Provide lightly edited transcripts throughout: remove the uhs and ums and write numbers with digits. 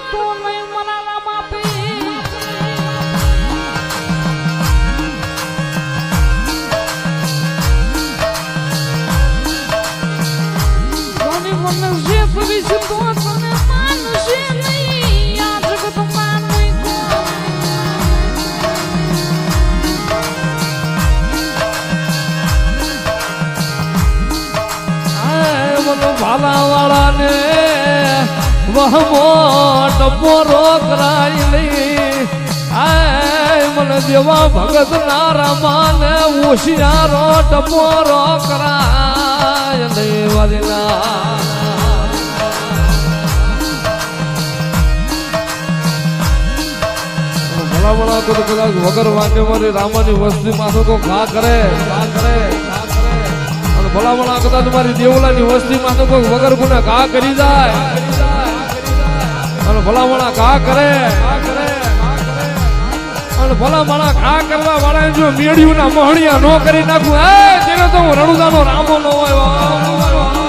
તો નહીં મરાલા બાપી કોની મને જે કરીશ તો તને માનશે નહીં આ જગત માનવી ભાલા વાળા ને વહમો ટપોરો કરાઈ લઈ આય મને દેવા ભગત ના રામાને હોશિયારો ટપોરો કરાય લઈ વાલીના ભલા ભલા તો કદાચ વગર વાંકે મારી રામાની વસ્તી માથો તો ઘા કરે ભલામણા કદાચ મારી દેવલાની વસ્તીમાં તો કોઈ વગર ગુને ઘા કરી જાય અને ભલામણા ઘા કરે અને ભલામણા ઘા કરવા વાળા જો મેળ્યું ના મોહણિયા નો કરી નાખું તેને તો હું રણુદાનો રામો નો હોય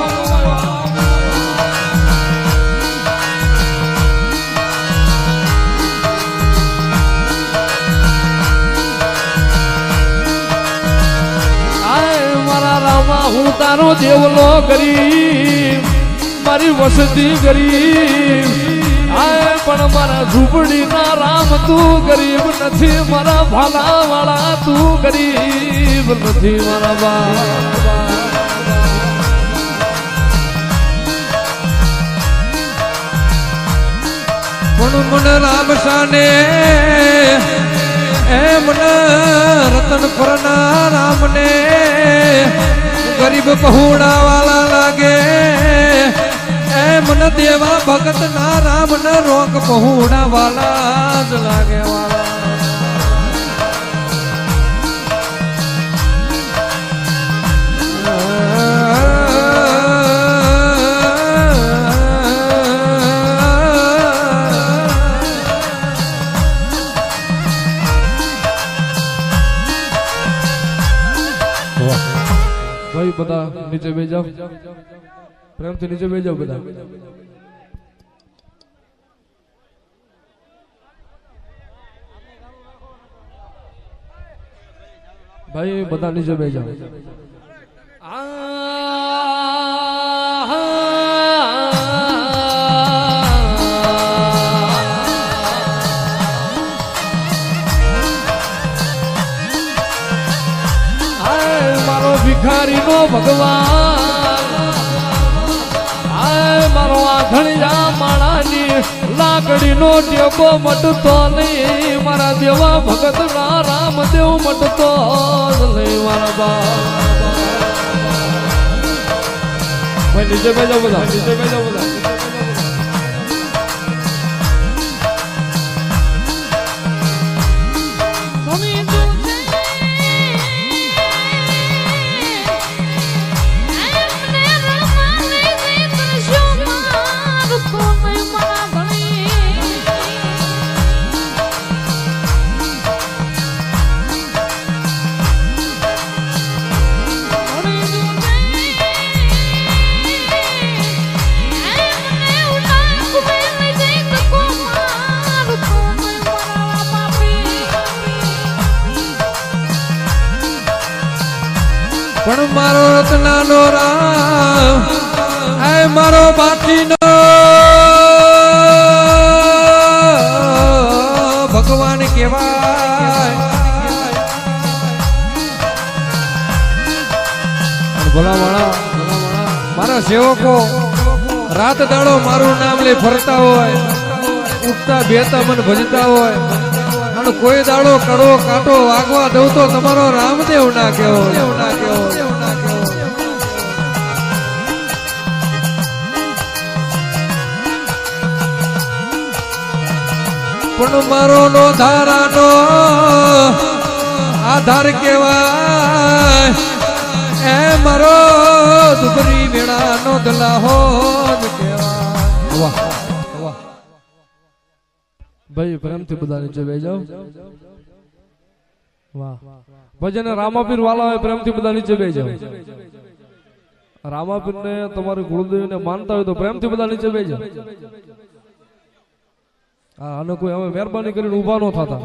હું તારો દેવલો ગરીબ મારી વસતી ગરીબ આય પણ મારા ઝૂંપડી ના રામ તું ગરીબ નથી મારા ભાલા વાળા તું ગરીબ નથી મારા બા પણ મને રામ સાને એ મને રતન પરના રામને ગરીબ પહોળા વાળા લાગે એ મન દેવા ભગત ના રામ ન રોક પહોળા વાળા જ લાગે વાળા ભાઈ બધા નીચે બેસી જાઓ પ્રેમથી નીચે બેસી જાઓ બધા ભાઈ બધા નીચે બેસી જાઓ ભિખારી નો ભગવાન આય મારો આધણિયા માણાની લાકડી નો ટેકો મટતો નહીં મારા દેવા ભગત ના રામદેવ મટતો નહીં મારા બા ભાઈ નીચે બેજો બધા નીચે બેજો બધા પણ મારો રત્નાનો રામ આય મારો બાટીનો ભગવાન કહેવાય ભલા મારા સેવકો રાત દાડો મારું નામ લઈ ફરતા હોય ઉઠતા બેતા મન ભજતા હોય અને કોઈ દાડો કડો કાંટો વાગવા દઉં તો તમારો રામદેવ ના કેવો પણ મારો નો ધારાનો આધાર કેવાય એ મારો દુબરી વેળાનો દલાહો કેવાય ભાઈ પ્રેમથી બધા નીચે બેસી જાઓ વાહ ભજન રામાપીર વાલા હોય પ્રેમથી બધા નીચે બેસી જાઓ રામાપીર ને તમારી કુળદેવી ને માનતા હોય તો પ્રેમથી બધા નીચે બેસી જાઓ હા અને કોઈ હવે મહેરબાની કરીને ઊભા ન થતા